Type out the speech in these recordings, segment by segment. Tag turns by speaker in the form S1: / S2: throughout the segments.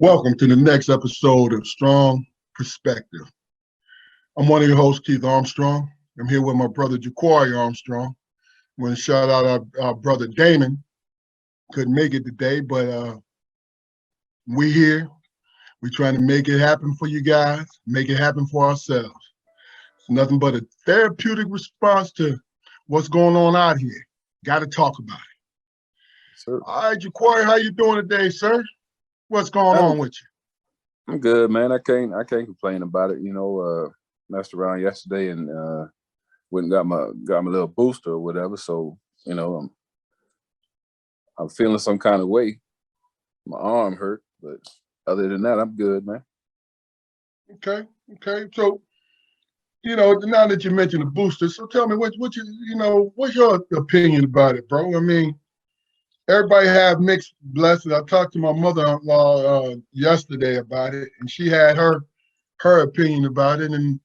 S1: Welcome to the next episode of Strong Perspective. I'm one of your hosts, Keith Armstrong. I'm here with my brother, Jaquari Armstrong. I want to shout out our brother, Damon. Couldn't make it today, but we're here. We're trying to make it happen for you guys, make it happen for ourselves. It's nothing but a therapeutic response to what's going on out here. Got to talk about it.
S2: Sir.
S1: All right, Jaquari, how you doing today, sir? What's going on with you?
S2: I'm good, man. I can't complain about it. Messed around yesterday and went and got my little booster or whatever. So, I'm feeling some kind of way. My arm hurt, but other than that, I'm good, man.
S1: Okay. So, now that you mentioned the booster, so tell me what's your opinion about it, bro? I mean, everybody have mixed blessings. I talked to my mother-in-law yesterday about it, and she had her opinion about it. And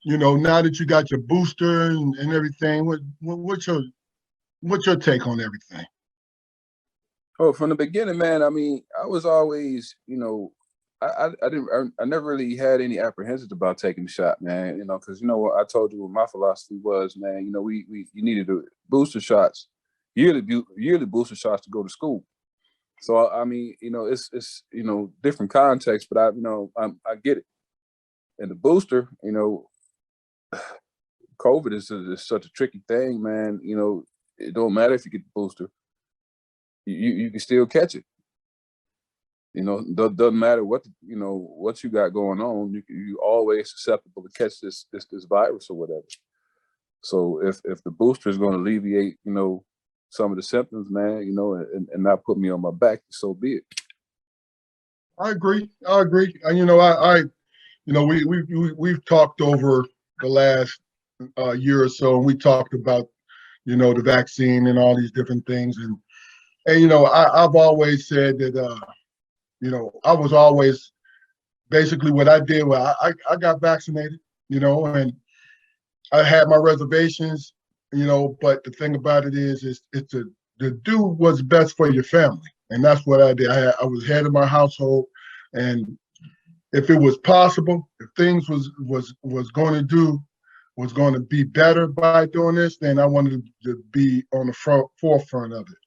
S1: now that you got your booster and everything, what's your take on everything?
S2: Oh, from the beginning, man. I mean, I was always, I never really had any apprehensions about taking the shot, man. Because what I told you what my philosophy was, man. You needed the booster shots. Yearly booster shots to go to school. So I mean, it's different context, but I get it. And the booster, COVID is such a tricky thing, man. It don't matter if you get the booster, you can still catch it. Doesn't matter what you got going on. You always susceptible to catch this virus or whatever. So if the booster is going to alleviate, some of the symptoms, man, and not put me on my back, so be it.
S1: I agree. We've talked over the last year or so, and we talked about, the vaccine and all these different things. And I've always said that, I was always basically what I did was I got vaccinated, and I had my reservations, but the thing about it is to do what's best for your family. And that's what I did. I was head of my household, and if it was possible, if things was going to be better by doing this, then I wanted to be on the forefront of it.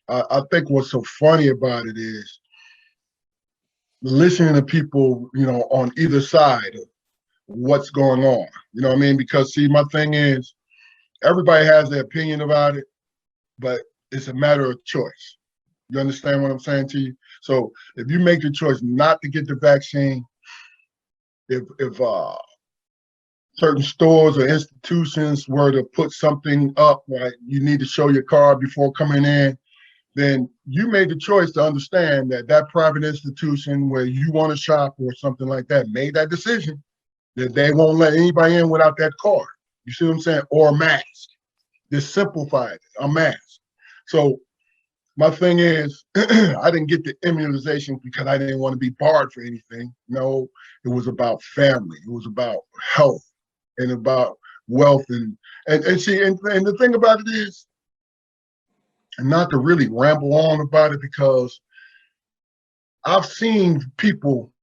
S1: I think what's so funny about it is listening to people, on either side of what's going on. You know what I mean? Because see, my thing is, everybody has their opinion about it, but it's a matter of choice. You understand what I'm saying to you? So if you make the choice not to get the vaccine, if certain stores or institutions were to put something up, like you need to show your card before coming in, then you made the choice to understand that private institution where you want to shop or something like that made that decision that they won't let anybody in without that card. You see what I'm saying? Or a mask. Just simplified it, a mask. So my thing is, I didn't get the immunization because I didn't want to be barred for anything. No, it was about family. It was about health and about wealth. And the thing about it is, and not to really ramble on about it, because I've seen people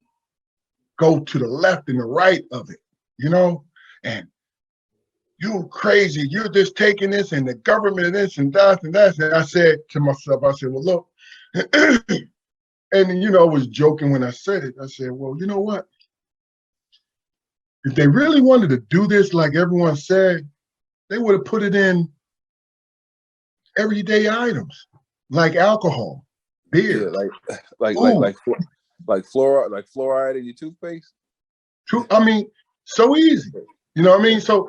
S1: go to the left and the right of it, and you're crazy. You're just taking this and the government this and that and that. And I said to myself, well, look, and, I was joking when I said it. I said, well, you know what? If they really wanted to do this like everyone said, they would have put it in everyday items like alcohol, beer.
S2: Yeah, like fluoride in your toothpaste.
S1: I mean, so easy. You know what I mean? So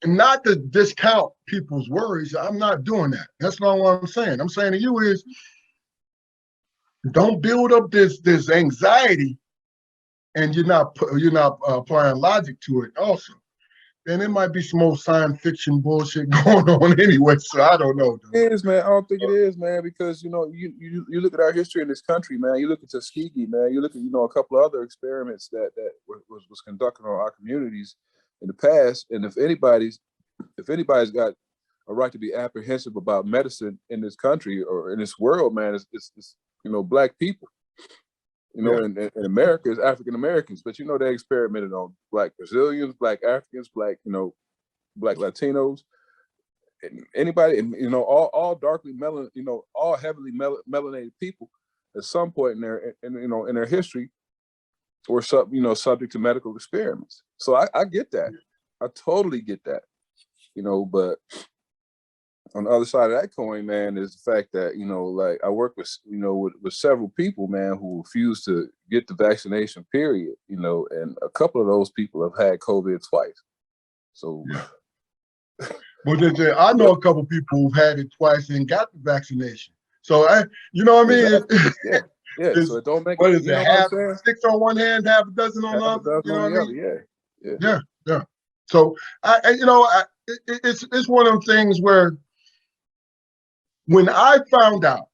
S1: not to discount people's worries. I'm not doing that. That's not what I'm saying. I'm saying to you is, don't build up this anxiety, and you're not applying logic to it also. Then it might be some old science fiction bullshit going on anyway. So I don't know.
S2: It is, man. I don't think it is, man, because you look at our history in this country, man. You look at Tuskegee, man. You look at a couple of other experiments that was conducted on our communities in the past. And if anybody's got a right to be apprehensive about medicine in this country or in this world, man, it's Black people. You know, in America, it's African Americans, but you know, they experimented on Black Brazilians, Black Africans, Black, you know, Black Latinos, anybody, and you know, all darkly melanated, you know, all heavily melanated people at some point in their, you know, in their history, were subject to medical experiments. So I get that. I totally get that. You know, but on the other side of that coin, man, is the fact that, you know, like I work with, you know, with several people, man, who refuse to get the vaccination, period, you know, and a couple of those people have had COVID twice. So,
S1: But I know a couple people who've had it twice and got the vaccination. So you know what I mean?
S2: Exactly. Yeah. So it don't make
S1: what
S2: it,
S1: is
S2: you
S1: it?
S2: know what I'm
S1: Half
S2: saying?
S1: 6 on one hand, half a dozen on the
S2: Half a
S1: other.
S2: dozen
S1: You know
S2: on
S1: what I
S2: the
S1: mean?
S2: other.
S1: Yeah. So you know, it's one of them things where when I found out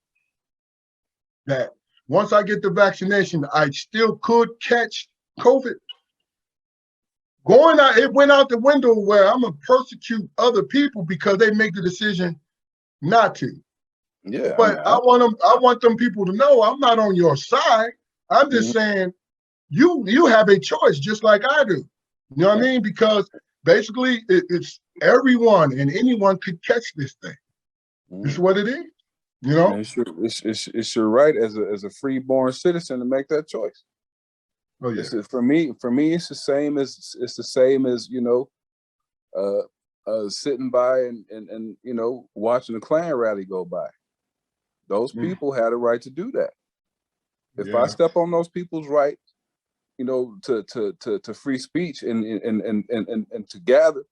S1: that once I get the vaccination, I still could catch COVID. Going out, it went out the window where I'm gonna persecute other people because they make the decision not to.
S2: Yeah.
S1: But I want them people to know I'm not on your side. I'm just saying you have a choice just like I do. You know what I mean? Because basically it's everyone and anyone could catch this thing. This is what it is. You know?
S2: It's your right as a free-born citizen to make that choice.
S1: Oh yeah.
S2: For me, it's the same as you know, sitting by and you know, watching the Klan rally go by. Those people had a right to do that. If I step on those people's right, you know, to free speech and to gather,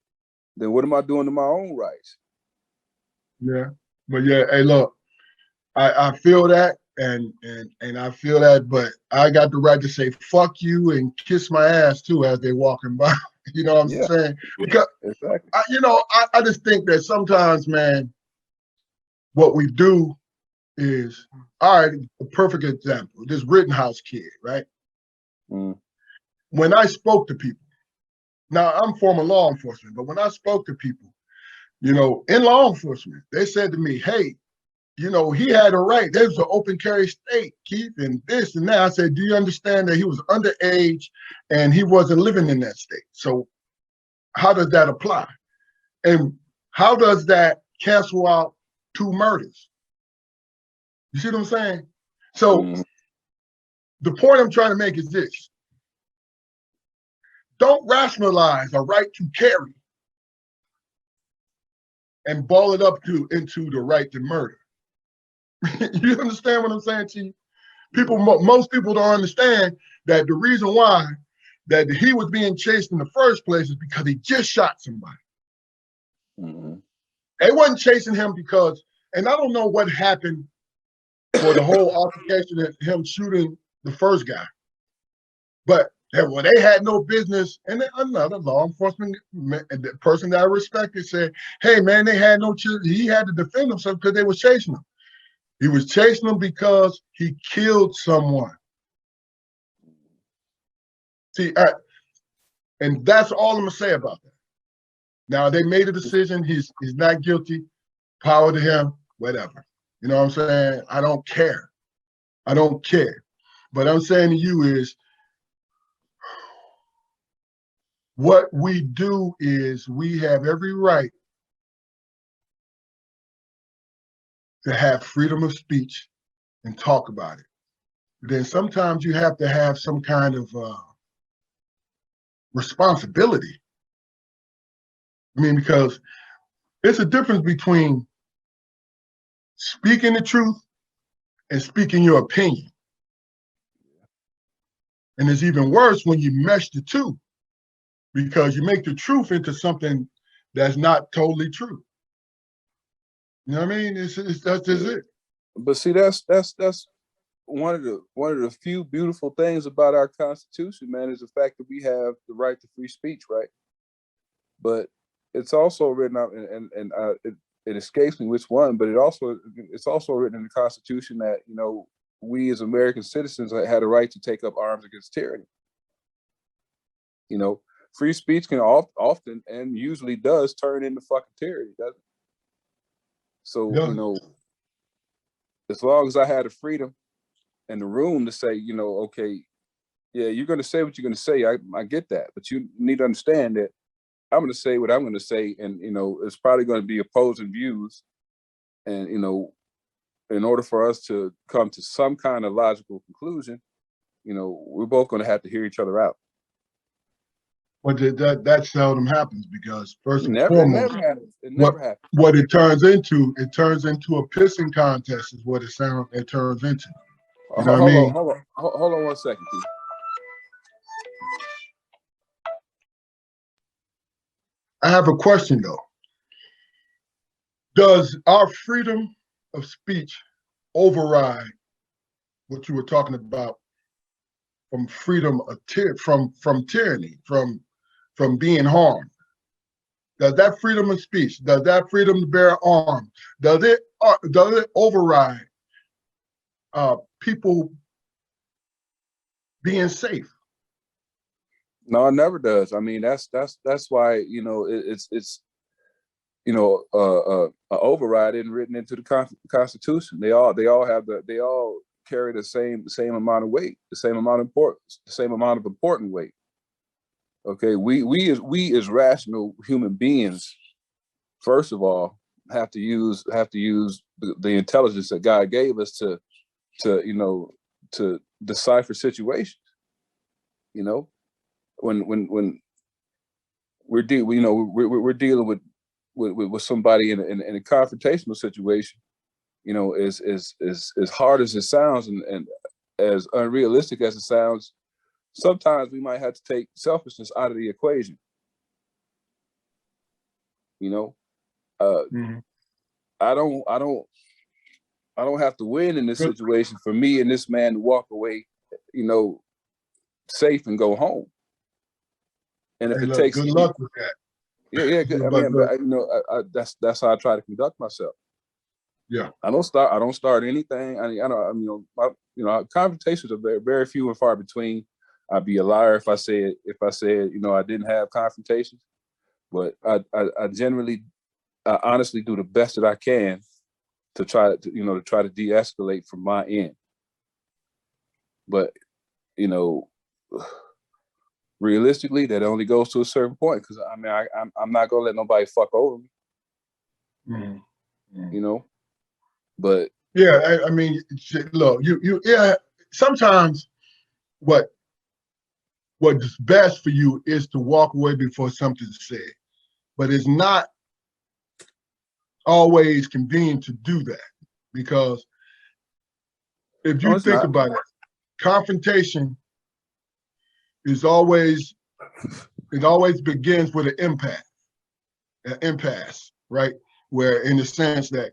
S2: then what am I doing to my own rights?
S1: Yeah. But yeah, hey, look, I feel that and I feel that, but I got the right to say fuck you and kiss my ass too as they walking by. You know what I'm saying? Because
S2: exactly.
S1: you know, I just think that sometimes, man, what we do is, all right, a perfect example, this Rittenhouse kid, right? When I spoke to people, now I'm former law enforcement, but when I spoke to people, you know, in law enforcement, they said to me, hey, you know, he had a right. There's an open carry state, Keith, and this and that. I said, do you understand that he was underage and he wasn't living in that state? So how does that apply? And how does that cancel out 2 murders? You see what I'm saying? So the point I'm trying to make is this. Don't rationalize a right to carry and ball it up into the right to murder. You understand what I'm saying to you? Most people don't understand that the reason why that he was being chased in the first place is because he just shot somebody. They wasn't chasing him because, and I don't know what happened for the whole altercation of him shooting the first guy, but well, they had no business. And then another law enforcement person that I respected said, hey man, they had no, he had to defend himself because they were chasing him. He was chasing them because he killed someone. See, and that's all I'm gonna say about that. Now they made a decision. He's not guilty. Power to him. Whatever. You know what I'm saying? I don't care. I don't care. But I'm saying to you is, what we do is we have every right to have freedom of speech and talk about it. But then sometimes you have to have some kind of responsibility. I mean, because it's a difference between speaking the truth and speaking your opinion. And it's even worse when you mesh the two, because you make the truth into something that's not totally true. You know what I mean? That's just it.
S2: But see, that's one of the few beautiful things about our Constitution, man, is the fact that we have the right to free speech, right? But it's also written out, and it escapes me which one, but it's also written in the Constitution that, you know, we as American citizens had a right to take up arms against tyranny. You know, free speech can often and usually does turn into fucking tyranny, doesn't it? So, you know, as long as I had the freedom in the room to say, you know, okay, yeah, you're going to say what you're going to say. I get that, but you need to understand that I'm going to say what I'm going to say, and you know, it's probably going to be opposing views, and you know, in order for us to come to some kind of logical conclusion, you know, we're both going to have to hear each other out.
S1: But that seldom happens because first and
S2: It
S1: foremost,
S2: never happens. It never happens.
S1: What it turns into a pissing contest is what it turns into. You know what I mean?
S2: Hold on 1 second, please.
S1: I have a question though. Does our freedom of speech override what you were talking about from freedom of from tyranny, from being harmed? Does that freedom of speech, does that freedom to bear arms, does it override people being safe?
S2: No, it never does. I mean, that's why, you know, it's you know, a override isn't written into the Constitution. They all carry the same amount of weight, the same amount of importance, the same amount of important weight. Okay, we as rational human beings, first of all, have to use the intelligence that God gave us to you know, to decipher situations. You know, when we're dealing with somebody in a confrontational situation, you know, as hard as it sounds and as unrealistic as it sounds, sometimes we might have to take selfishness out of the equation. You know, I don't have to win in this situation for me and this man to walk away, you know, safe and go home. And if it takes,
S1: good luck with that.
S2: Yeah. Good. I mean, you know, that's how I try to conduct myself.
S1: Yeah.
S2: I don't start anything. Confrontations are very, very few and far between. I'd be a liar if I said, you know, I didn't have confrontations, but I honestly do the best that I can to try to de-escalate from my end. But, you know, realistically, that only goes to a certain point, because I mean, I'm not gonna let nobody fuck over me. You know, but
S1: yeah, I mean, look, yeah. Sometimes what's best for you is to walk away before something's said, but it's not always convenient to do that, because if you think about it, confrontation is always begins with an impasse, right? Where in the sense that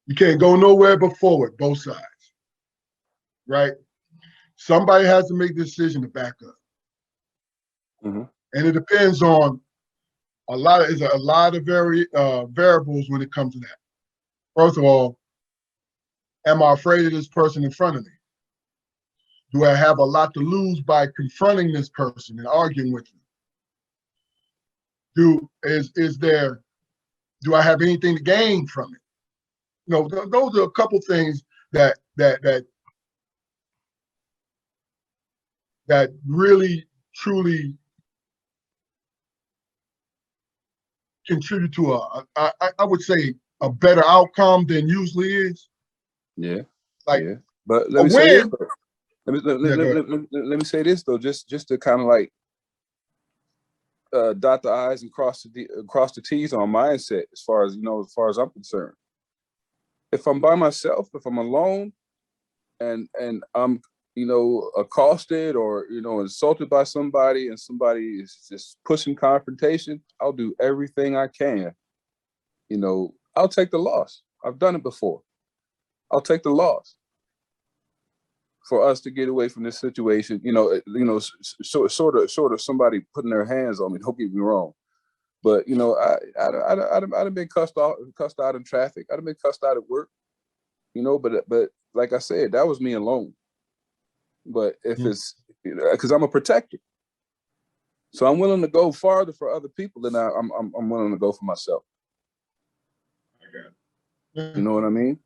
S1: you can't go nowhere but forward, both sides, right? Somebody has to make the decision to back up. And it depends on a lot of variables when it comes to that. First of all, am I afraid of this person in front of me? Do I have a lot to lose by confronting this person and arguing with you? Do I have anything to gain from it? You know, those are a couple things that really truly contribute to I would say a better outcome than usually is.
S2: Yeah.
S1: Like,
S2: yeah. But let me say this. Let me say this though, just to kind of like dot the I's and cross the T's on mindset, as far as I'm concerned. If I'm by myself, if I'm alone, and I'm, you know, accosted or, you know, insulted by somebody, and somebody is just pushing confrontation, I'll do everything I can. You know, I'll take the loss. I've done it before. I'll take the loss for us to get away from this situation. Sort of somebody putting their hands on me. Don't get me wrong, but you know, I'd have been cussed out in traffic. I'd have been cussed out at work. You know, but like I said, that was me alone. But if it's, you know, because I'm a protector, so I'm willing to go farther for other people than I'm willing to go for myself. You know what I mean?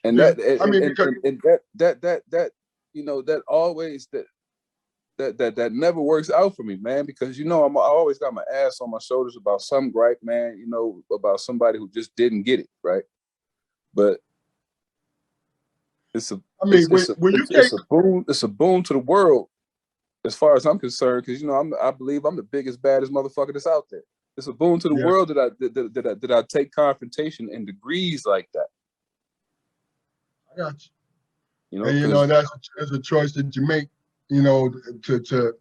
S2: And
S1: Yeah,
S2: that
S1: I mean, because
S2: and that you know, that always that never works out for me, man, because you know I always got my ass on my shoulders about some gripe, man, you know, about somebody who just didn't get it right. But it's a
S1: I mean, when you take
S2: it's a boon to the world as far as I'm concerned, because you know I believe I'm the biggest, baddest motherfucker that's out there. It's a boon to the
S1: yeah,
S2: world that I take confrontation in degrees like that.
S1: I got you.
S2: You know,
S1: And you
S2: because
S1: know that's a choice that you make, you know, to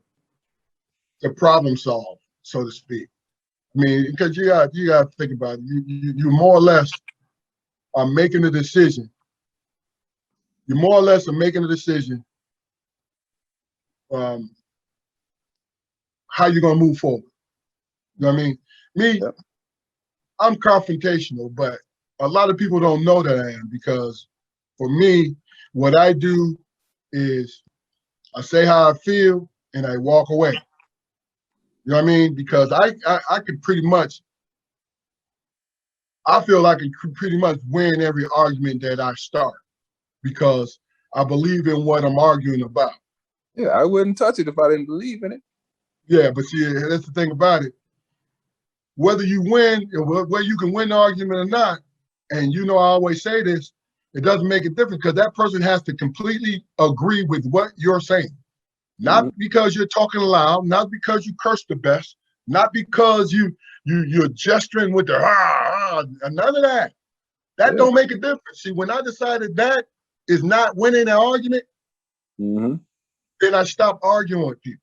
S1: problem solve, so to speak. I mean, because you got to think about it. You more or less are making a decision. You more or less are making a decision um, how you're gonna move forward. You know what I mean? Me,
S2: yep.
S1: I'm confrontational, but a lot of people don't know that I am because for me, what I do is I say how I feel and I walk away. You know what I mean? Because I could pretty much, I feel like I could pretty much win every argument that I start because I believe in what I'm arguing about.
S2: Yeah, I wouldn't touch it if I didn't believe in it.
S1: Yeah, but see, that's the thing about it. Whether you win, whether you can win the argument or not, and you know I always say this, it doesn't make a difference because that person has to completely agree with what you're saying.
S2: Mm-hmm.
S1: Not because you're talking loud, not because you curse the best, not because you're gesturing with the none of that. That
S2: Yeah.
S1: don't make a difference. See, when I decided that is not winning an argument,
S2: Mm-hmm.
S1: then I stopped arguing with people.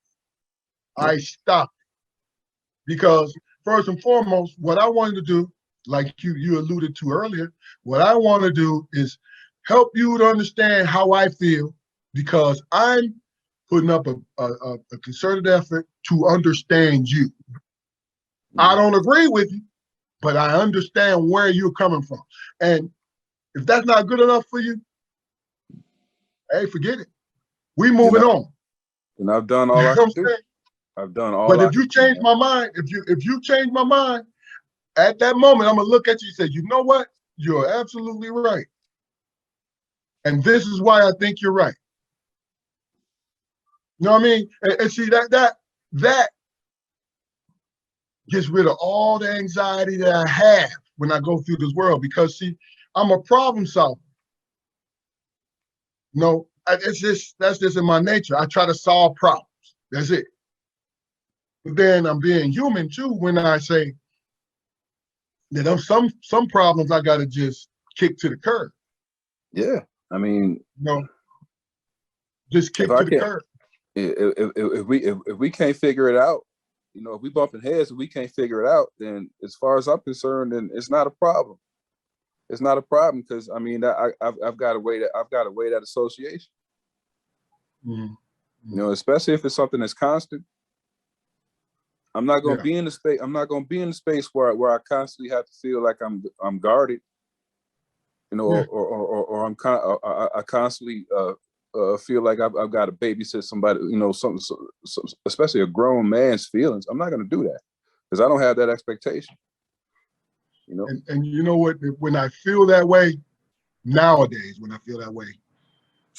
S2: Yep.
S1: I stopped because first and foremost, what I wanted to do, like you alluded to earlier, what I want to do is help you to understand how I feel because I'm putting up a concerted effort to understand you. I
S2: Mm-hmm.
S1: don't agree with you, but I understand where you're coming from. And if that's not good enough for you, hey, forget it. We
S2: Then
S1: moving on.
S2: I've done
S1: You
S2: all I
S1: know what I'm
S2: can do.
S1: saying?
S2: I've done all
S1: But
S2: I
S1: if
S2: can
S1: you
S2: do,
S1: change
S2: man.
S1: my mind, if you change my mind, at that moment, I'm gonna look at you and say, you know what? You're absolutely right. And this is why I think you're right. You know what I mean? And see that gets rid of all the anxiety that I have when I go through this world because see, I'm a problem solver. You know, that's just in my nature. I try to solve problems. That's it. But then I'm being human too when I say that some problems I gotta just kick to the curb.
S2: Yeah. I mean,
S1: You know, just
S2: if
S1: kick
S2: I
S1: to the
S2: can't,
S1: curb.
S2: if we can't figure it out, you know, if we bumping heads and we can't figure it out, then as far as I'm concerned, then it's not a problem. It's not a problem because I mean, I've got to weigh that association.
S1: Mm-hmm.
S2: You know, especially if it's something that's constant. I'm not going to
S1: Yeah,
S2: be in the space. I'm not going to be in the space where I constantly have to feel like I'm guarded. You know,
S1: yeah.
S2: or I constantly feel like I've got to babysit somebody. You know, especially a grown man's feelings. I'm not going to do that because I don't have that expectation. You know.
S1: And you know what? When I feel that way nowadays, when I feel that way,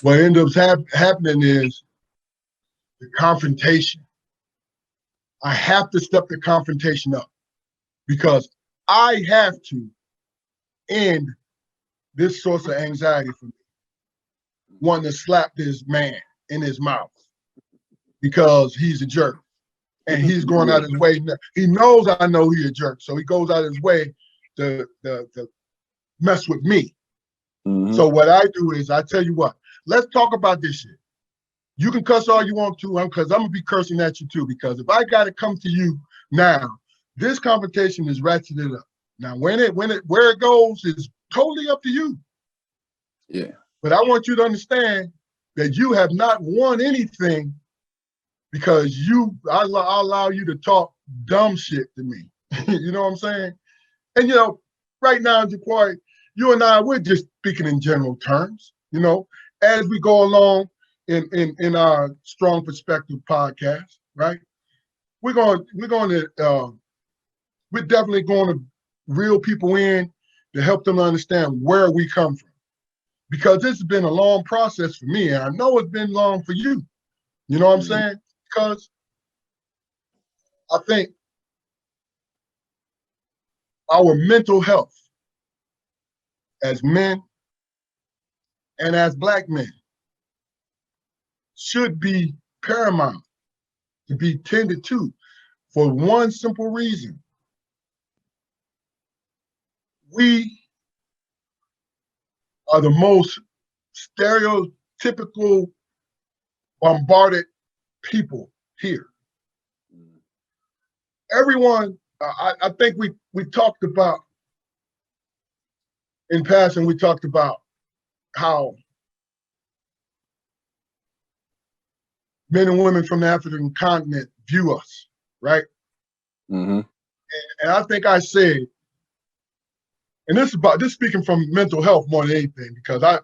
S1: what ends up happening is the confrontation. I have to step the confrontation up because I have to end this source of anxiety for me, wanting to slap this man in his mouth because he's a jerk and he's going
S2: Yeah.
S1: out his way. He knows I know he's a jerk, so he goes out his way to mess with me.
S2: Mm-hmm.
S1: So what I do is I tell you what, let's talk about this shit. You can cuss all you want to, because I'm gonna be cursing at you too. Because if I gotta come to you now, this confrontation is ratcheted up. Now, where it goes is totally up to you.
S2: Yeah.
S1: But I want you to understand that you have not won anything because I allow you to talk dumb shit to me. You know what I'm saying? And you know, right now, Jaquari, you and I, we're just speaking in general terms. You know, as we go along in our Strong Perspective podcast, right? We're definitely going to reel people in to help them understand where we come from. because this has been a long process for me, and I know it's been long for you. You know what I'm saying? Because I think our mental health as men and as Black men should be paramount to be tended to for one simple reason. We are the most stereotypical bombarded people here. Everyone, I think we talked about, in passing, we talked about how men and women from the African continent view us, right?
S2: Mm-hmm.
S1: And I think I said, and this speaking from mental health more than anything, because I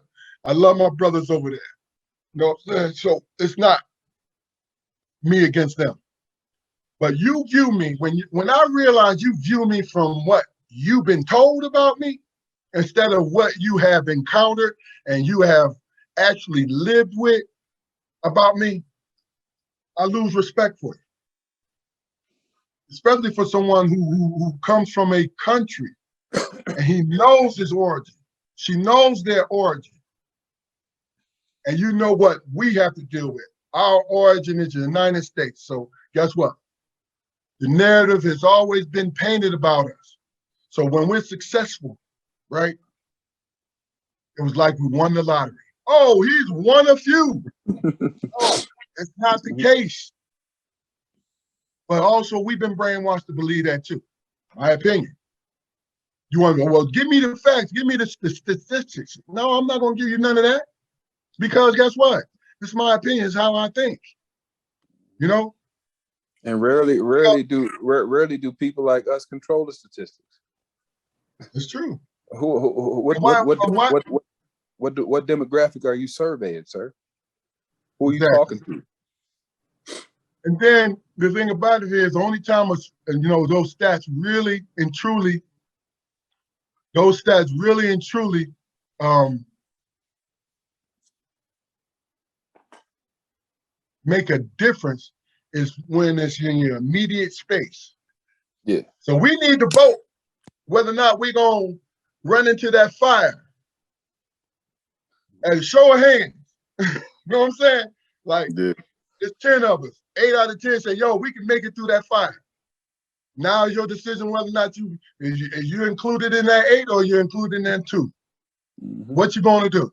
S1: love my brothers over there. You know what I'm saying? So it's not me against them. But you view me, when I realize you view me from what you've been told about me, instead of what you have encountered and you have actually lived with about me, I lose respect for you. Especially for someone who comes from a country and he knows his origin. She knows their origin. And you know what we have to deal with. Our origin is the United States. So guess what? The narrative has always been painted about us. So when we're successful, right? It was like we won the lottery. Oh, he's one of few. Oh, it's not the case. But also, we've been brainwashed to believe that too. My opinion. You want to go, well, give me the facts, give me the statistics. No, I'm not going to give you none of that. Because guess what? This is my opinion, it's how I think. You know?
S2: And rarely do people like us control the statistics.
S1: It's true.
S2: What demographic are you surveying, sir? Who are you talking to?
S1: And then the thing about it is, the only time those stats really and truly make a difference is when it's in your immediate space.
S2: Yeah.
S1: So we need to vote whether or not we're gonna run into that fire. And show of hands. You know what I'm saying? Like, There's 10 of us. 8 out of 10 say, yo, we can make it through that fire. Now is your decision whether or not is you included in that 8 or you're included in that 2. Mm-hmm. What you gonna do?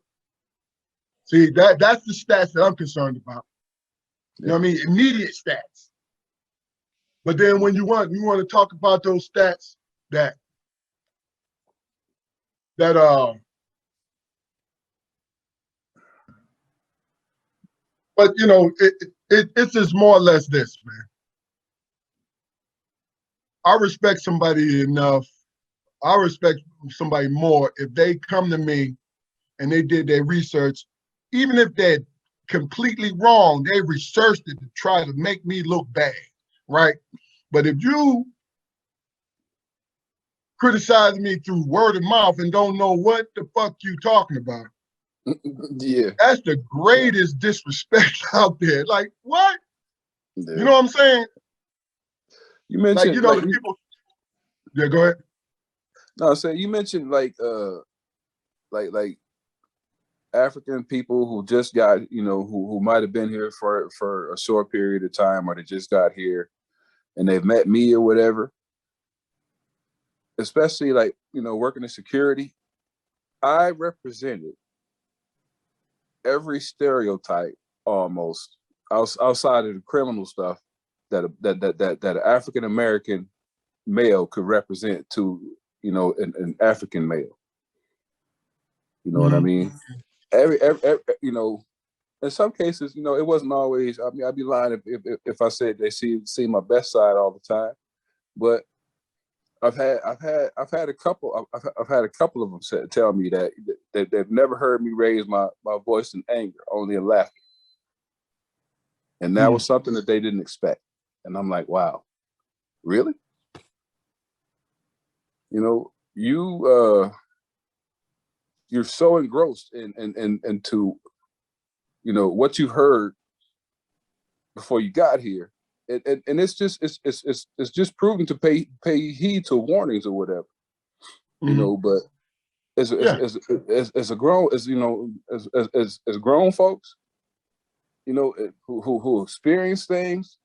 S1: See, that's the stats that I'm concerned about. You know what I mean? Immediate stats. But then when you want to talk about those stats that but you know, it's just more or less this, man. I respect somebody enough. I respect somebody more if they come to me and they did their research, even if they're completely wrong, they researched it to try to make me look bad, right? But if you criticize me through word of mouth and don't know what the fuck you talking about,
S2: yeah,
S1: that's the greatest disrespect out there. Like, what? Yeah. You know what I'm saying?
S2: You mentioned,
S1: the people. Yeah, go ahead.
S2: No, so you mentioned like African people who just got, who might have been here for a short period of time, or they just got here and they've met me or whatever. Especially working in security, I represented every stereotype almost outside of the criminal stuff that an African American male could represent to an African male. You know what I mean? Every in some cases, it wasn't always. I mean, I'd be lying if I said they see my best side all the time, but I've had a couple of them tell me that they've never heard me raise my voice in anger, only in laughter, and that was something that they didn't expect. And I'm like, wow, really? You you're so engrossed into, you know, what you've heard before you got here, and it's just proven to pay heed to warnings or whatever, you know. But
S1: Yeah,
S2: as a grown, as you know, as grown folks, you know, who experience things,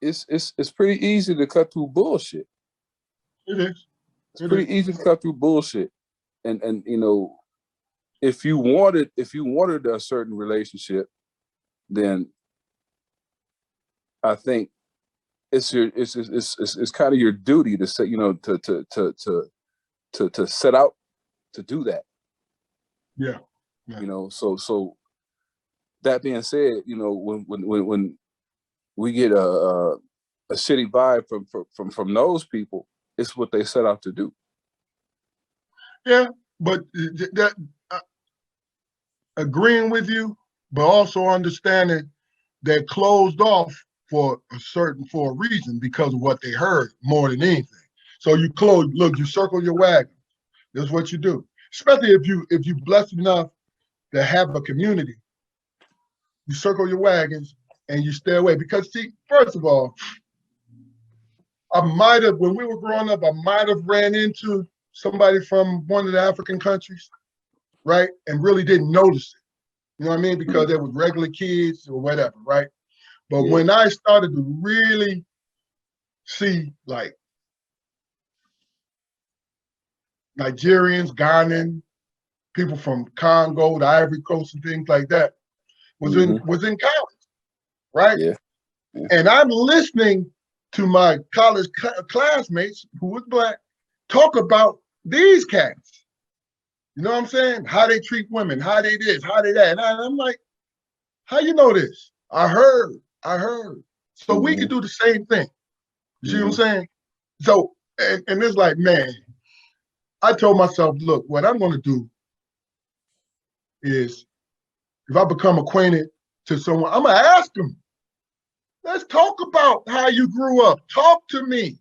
S2: it's pretty easy to cut through bullshit.
S1: it is.
S2: It's
S1: It is.
S2: pretty easy to cut through bullshit, and you know, if you wanted a certain relationship, then I think it's kind of your duty to say, you know, to set out to do that.
S1: Yeah. Yeah.
S2: You know, so that being said, you know, when we get a shitty vibe from those people, it's what they set out to do.
S1: Yeah, but that agreeing with you, but also understanding they're closed off for a reason because of what they heard more than anything. So you you circle your wagon. That's what you do. Especially if you blessed enough to have a community, you circle your wagons and you stay away. Because see, first of all, when we were growing up, I might have ran into somebody from one of the African countries, right? And really didn't notice it. You know what I mean? Because they was regular kids or whatever, right? But
S2: Yeah.
S1: when I started to really see like Nigerians, Ghanaian, people from Congo, the Ivory Coast, and things like that, was in college, right?
S2: Yeah. Yeah.
S1: And I'm listening to my college classmates who was Black talk about these cats. You know what I'm saying? How they treat women, how they this, how they that. And I'm like, how you know this? I heard. So we could do the same thing. You see what I'm saying? So, and it's like, man, I told myself, look, what I'm going to do is if I become acquainted to someone, I'm going to ask them, let's talk about how you grew up. Talk to me.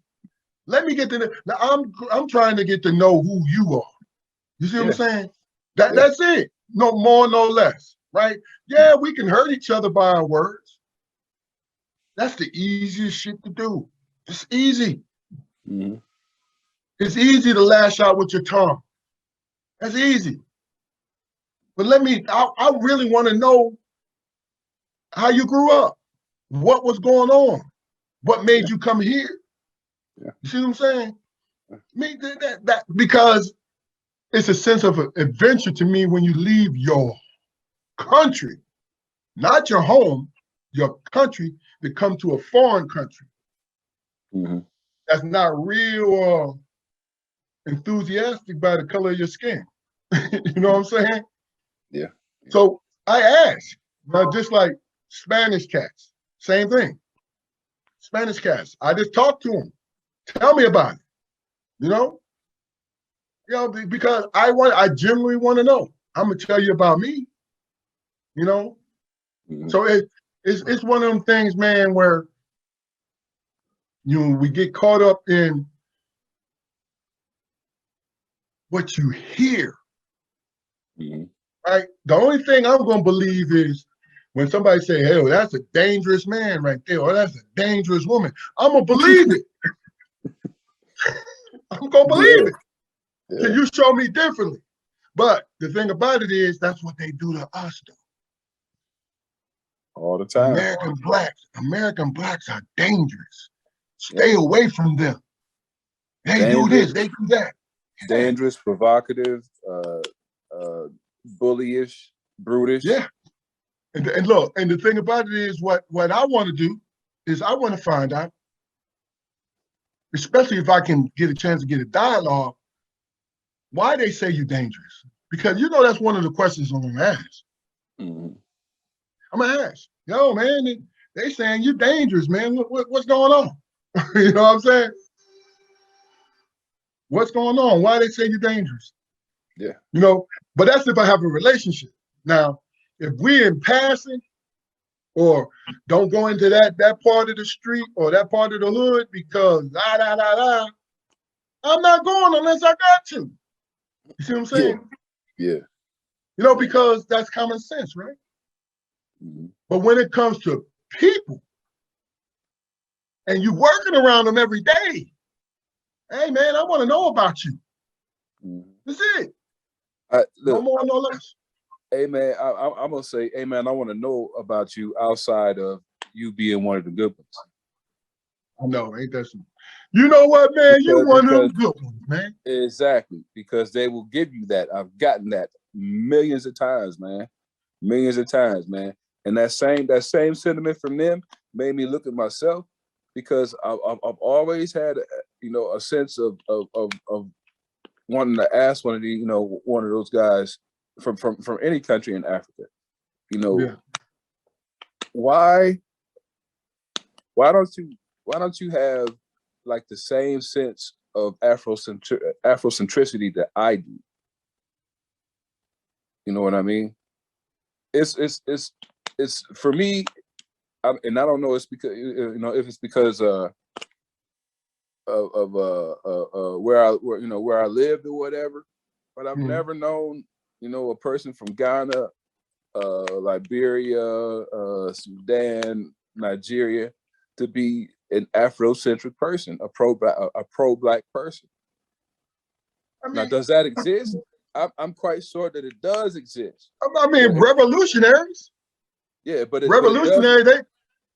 S1: Let me get to the, now I'm trying to get to know who you are. You see what I'm saying? That's it. No more, no less, right? Yeah, we can hurt each other by our words. That's the easiest shit to do. It's easy. It's easy to lash out with your tongue. That's easy. But I really want to know how you grew up. What was going on? What made you come here?
S2: Yeah.
S1: You see what I'm saying? Because it's a sense of adventure to me when you leave your country, not your home, your country, to come to a foreign country. That's not real enthusiastic by the color of your skin. You know what I'm saying?
S2: Yeah.
S1: So I ask, just like Spanish cats, same thing. Spanish cats, I just talk to them. Tell me about it. You know, because I genuinely want to know. I'm gonna tell you about me. You know, so it's one of them things, man, where we get caught up in what you hear. Right? The only thing I'm gonna believe is when somebody say, "Hey, that's a dangerous man right there," or "That's a dangerous woman." I'm gonna believe it. I'm gonna believe it. Can you show me differently? But the thing about it is, that's what they do to us, though.
S2: All the time.
S1: American blacks are dangerous. Stay away from them. They do this, they do that.
S2: Dangerous, provocative, bullyish, brutish.
S1: Yeah. And look, and the thing about it is, what I want to do is I want to find out, especially if I can get a chance to get a dialogue, why they say you're dangerous. Because that's one of the questions I'm gonna ask. I'm gonna ask, yo, man, they saying you're dangerous, man. What's going on? You know what I'm saying? What's going on? Why they say you're dangerous?
S2: Yeah.
S1: But that's if I have a relationship. Now, if we're in passing or don't go into that part of the street or that part of the hood because I'm not going unless I got to. You see what I'm saying?
S2: Yeah.
S1: You know, because that's common sense, right?
S2: Mm-hmm.
S1: But when it comes to people and you working around them every day, hey man, I want to know about you.
S2: Mm-hmm.
S1: That's it.
S2: Look,
S1: No more, no less.
S2: hey man, I'm gonna say, hey man, I want to know about you outside of you being one of the good ones.
S1: I know, ain't that something? You know what, man? You one of them good ones, man.
S2: Exactly, because they will give you that. I've gotten that millions of times, man. Millions of times, man. And that same sentiment from them made me look at myself, because I've always had, a sense of wanting to ask one of those guys from any country in Africa,
S1: Yeah.
S2: why don't you have like the same sense of Afrocentricity that I do? You know what I mean? It's for me, and I don't know. It's because if it's because of where I lived or whatever, but I've never known a person from Ghana, Liberia, Sudan, Nigeria to be an Afrocentric person, a pro-black person.
S1: I mean,
S2: Now, does that exist? I'm quite sure that it does exist.
S1: I mean, revolutionaries.
S2: Yeah, but
S1: revolutionary.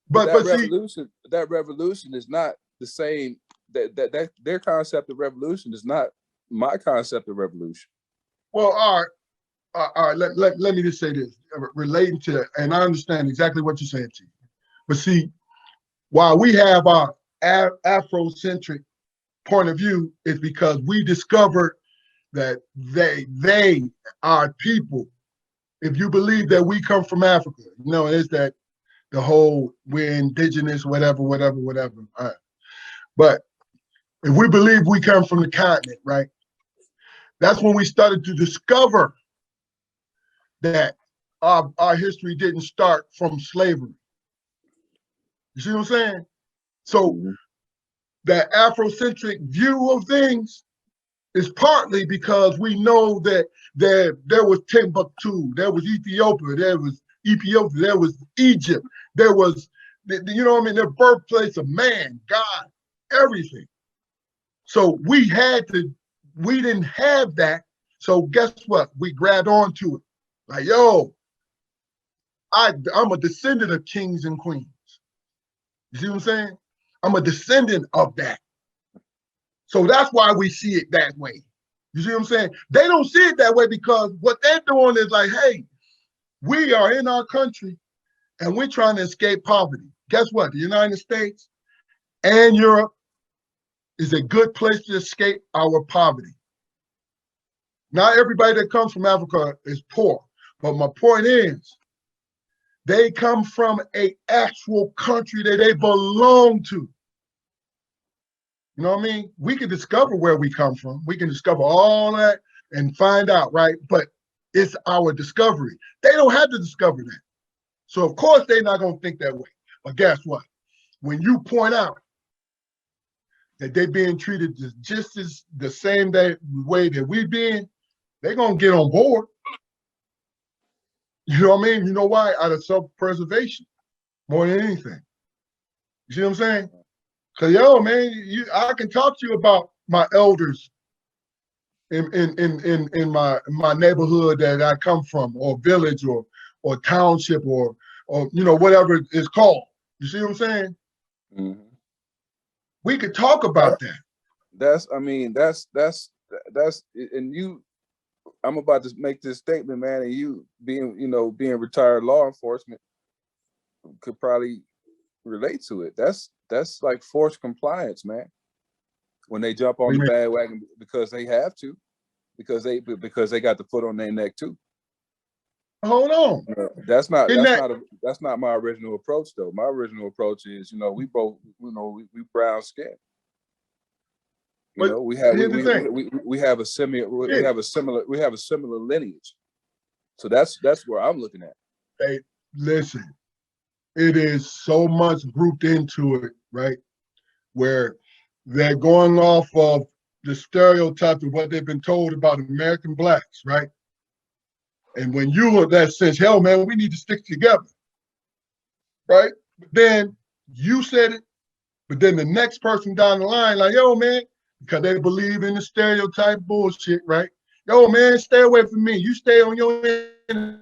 S1: But
S2: that revolution is not the same. That their concept of revolution is not my concept of revolution.
S1: Well, all right. Let me just say this, relating to that, and I understand exactly what you're saying, T. But see, while we have our Afrocentric point of view, it's because we discovered that they are people. If you believe that we come from Africa, it's that the whole we're indigenous, whatever. All right. But if we believe we come from the continent, right? That's when we started to discover that our history didn't start from slavery. You see what I'm saying? So that Afrocentric view of things is partly because we know that there was Timbuktu, there was Ethiopia, there was Egypt, there was, the birthplace of man, God, everything. So we didn't have that. So guess what? We grabbed onto it. Like, yo, I'm a descendant of kings and queens. You see what I'm saying? I'm a descendant of that. So that's why we see it that way. You see what I'm saying? They don't see it that way because what they're doing is like, hey, we are in our country and we're trying to escape poverty. Guess what? The United States and Europe is a good place to escape our poverty. Not everybody that comes from Africa is poor, but my point is, they come from an actual country that they belong to. You know what I mean? We can discover where we come from. We can discover all that and find out, right? But it's our discovery. They don't have to discover that. So of course they're not going to think that way. But guess what? When you point out that they're being treated just as the same way that we being, they're going to get on board. You know what I mean? You know why? Out of self-preservation, more than anything. You see what I'm saying? Because, yo, man, I can talk to you about my elders in my neighborhood that I come from, or village, or township, or whatever it's called. You see what I'm saying?
S2: Mm-hmm.
S1: We could talk about that.
S2: That's and you. I'm about to make this statement, man, and you being retired law enforcement could probably relate to it. That's like forced compliance, man. When they jump on the bandwagon because they have to, because they got the foot on their neck too.
S1: Hold on.
S2: That's not my original approach though. My original approach is, we both, we brown skin. We have a similar lineage. So that's where I'm looking at.
S1: Hey, listen, it is so much grouped into it, right? Where they're going off of the stereotype of what they've been told about American blacks, right? And when you are that sense, hell, man, we need to stick together, right? But then you said it, but then the next person down the line, like, yo, man, because they believe in the stereotype bullshit, right? Yo, man, stay away from me. You stay on your end.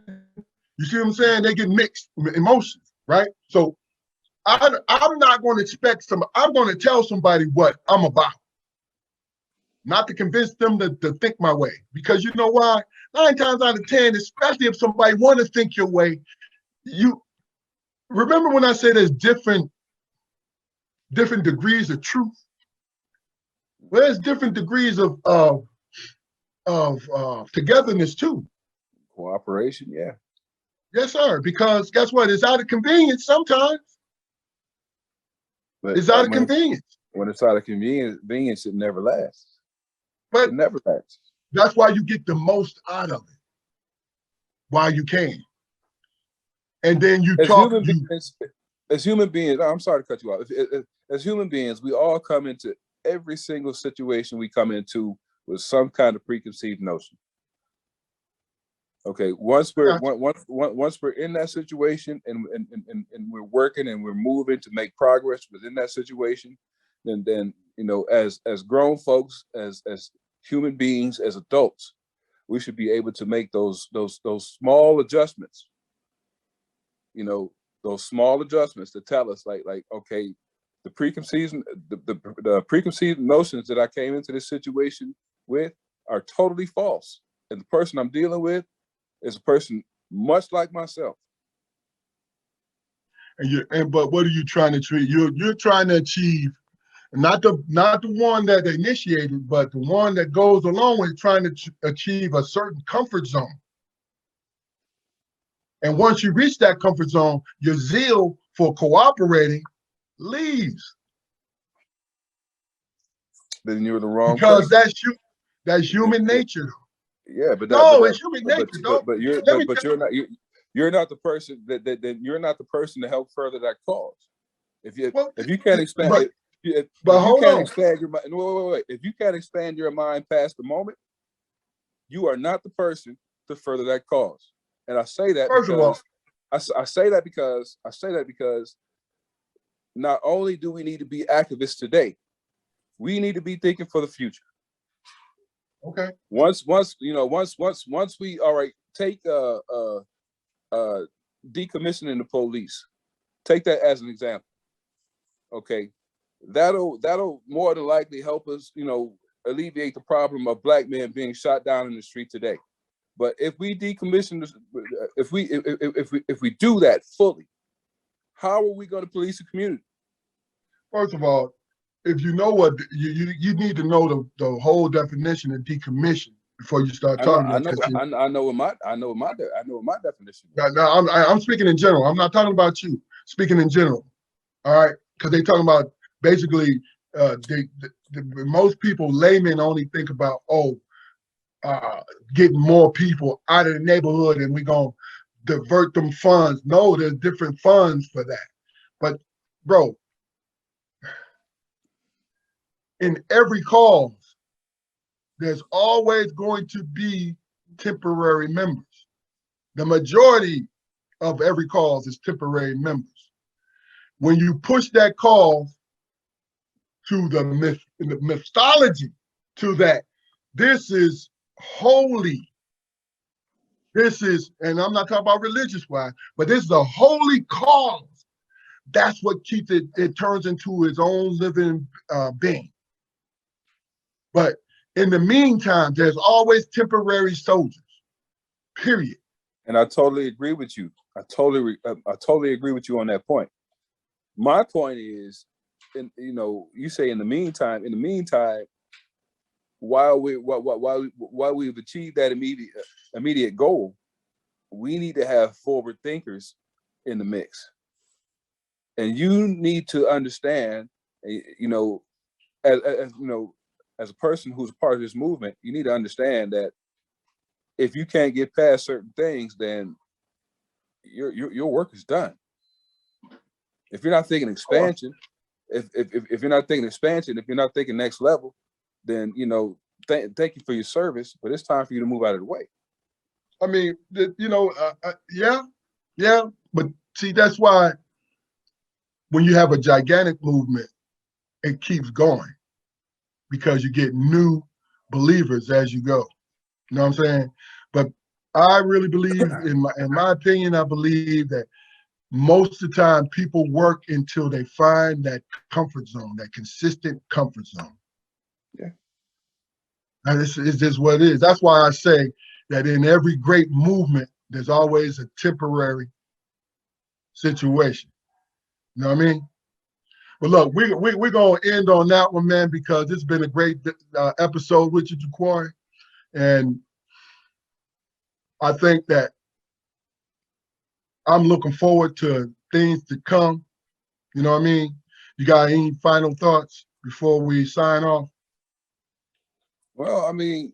S1: You see what I'm saying? They get mixed emotions, right? So I'm not going to expect I'm going to tell somebody what I'm about, not to convince them to think my way. Because you know why? 9 times out of 10, especially if somebody want to think your way, you remember when I said there's different degrees of truth? Well, there's different degrees of togetherness too.
S2: Cooperation, yeah.
S1: Yes, sir. Because guess what? It's out of convenience sometimes.
S2: But
S1: It's out of convenience.
S2: When it's out of convenience, it never lasts.
S1: But
S2: it never lasts.
S1: That's why you get the most out of it while you can. And then you talk.
S2: As human beings, I'm sorry to cut you off. As human beings, we all come into every single situation we come into with some kind of preconceived notion. Okay, once we're in that situation and we're working and we're moving to make progress within that situation, then you know, as grown folks, as human beings, as adults, we should be able to make those small adjustments. You know, those small adjustments to tell us like okay, the preconceived notions that I came into this situation with are totally false, and the person I'm dealing with is a person much like myself.
S1: But what are you trying to treat? You're trying to achieve not the one that initiated, but the one that goes along with trying to achieve a certain comfort zone. And once you reach that comfort zone, your zeal for cooperating leaves.
S2: Then you're the wrong
S1: because
S2: person.
S1: that's human nature.
S2: Yeah, but
S1: it's human nature, though.
S2: But you're not the person that you're not the person to help further that cause. If you can't expand if you can't expand your mind, wait. If you can't expand your mind past the moment, you are not the person to further that cause. And I say that I say that because not only do we need to be activists today, we need to be thinking for the future.
S1: Okay.
S2: Once we all right, take decommissioning the police. Take that as an example. Okay. That'll more than likely help us, alleviate the problem of Black men being shot down in the street today. But if we decommission this, if we do that fully, how are we going to police the community?
S1: First of all, if you know what you need to know the whole definition of decommission before you start talking about that.
S2: I know what my definition is.
S1: No, I'm speaking in general. I'm not talking about you. Speaking in general. All right, because they talking about basically most people, laymen, only think about getting more people out of the neighborhood and we're gonna divert them funds. No, there's different funds for that. But bro, in every cause, there's always going to be temporary members. The majority of every cause is temporary members. When you push that cause to the mythology, to that, this is holy. This is, and I'm not talking about religious wise, but this is a holy cause. That's what keeps it turns into its own living being. But in the meantime, there's always temporary soldiers, period.
S2: And I totally agree with you. I totally agree with you on that point. My point is, you say in the meantime, while we've achieved that immediate goal, we need to have forward thinkers in the mix. And you need to understand, as a person who's a part of this movement, you need to understand that if you can't get past certain things, then your work is done. If you're not thinking expansion, if you're not thinking expansion, if you're not thinking next level, then thank you for your service, but it's time for you to move out of the way.
S1: I mean, yeah, yeah. But see, that's why when you have a gigantic movement, it keeps going because you get new believers as you go. You know what I'm saying? But I really believe, in my opinion, I believe that most of the time people work until they find that comfort zone, that consistent comfort zone.
S2: Yeah.
S1: And it's just what it is. That's why I say that in every great movement, there's always a temporary situation. You know what I mean? But look, we're going to end on that one, man, because it's been a great episode with you, Jaquari. And I think that I'm looking forward to things to come. You know what I mean? You got any final thoughts before we sign off?
S2: Well, I mean,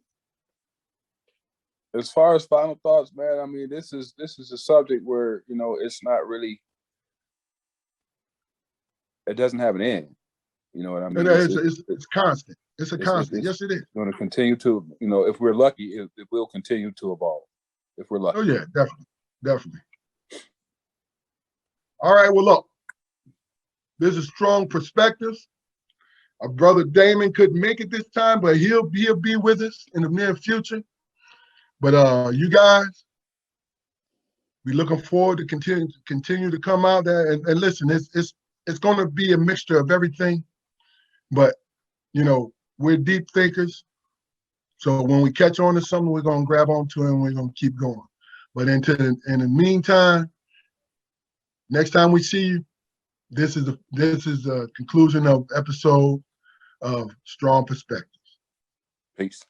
S2: as far as final thoughts, man, I mean, this is a subject where, you know, it's not really, it doesn't have an end. You know what I mean?
S1: It's constant. It's a constant.
S2: It's
S1: Yes, it is.
S2: going to continue to, you know, if we're lucky, it will continue to evolve. If we're lucky.
S1: Oh yeah, definitely, definitely. All right. Well, look, this is Strong Perspectives. Our brother Damon couldn't make it this time, but he'll be with us in the near future. But you guys, we looking forward to continue to come out there and listen. It's going to be a mixture of everything, but you know we're deep thinkers. So when we catch on to something, we're going to grab onto it and we're going to keep going. But in the meantime, next time we see you, this is the conclusion of episode of Strong Perspectives.
S2: Peace.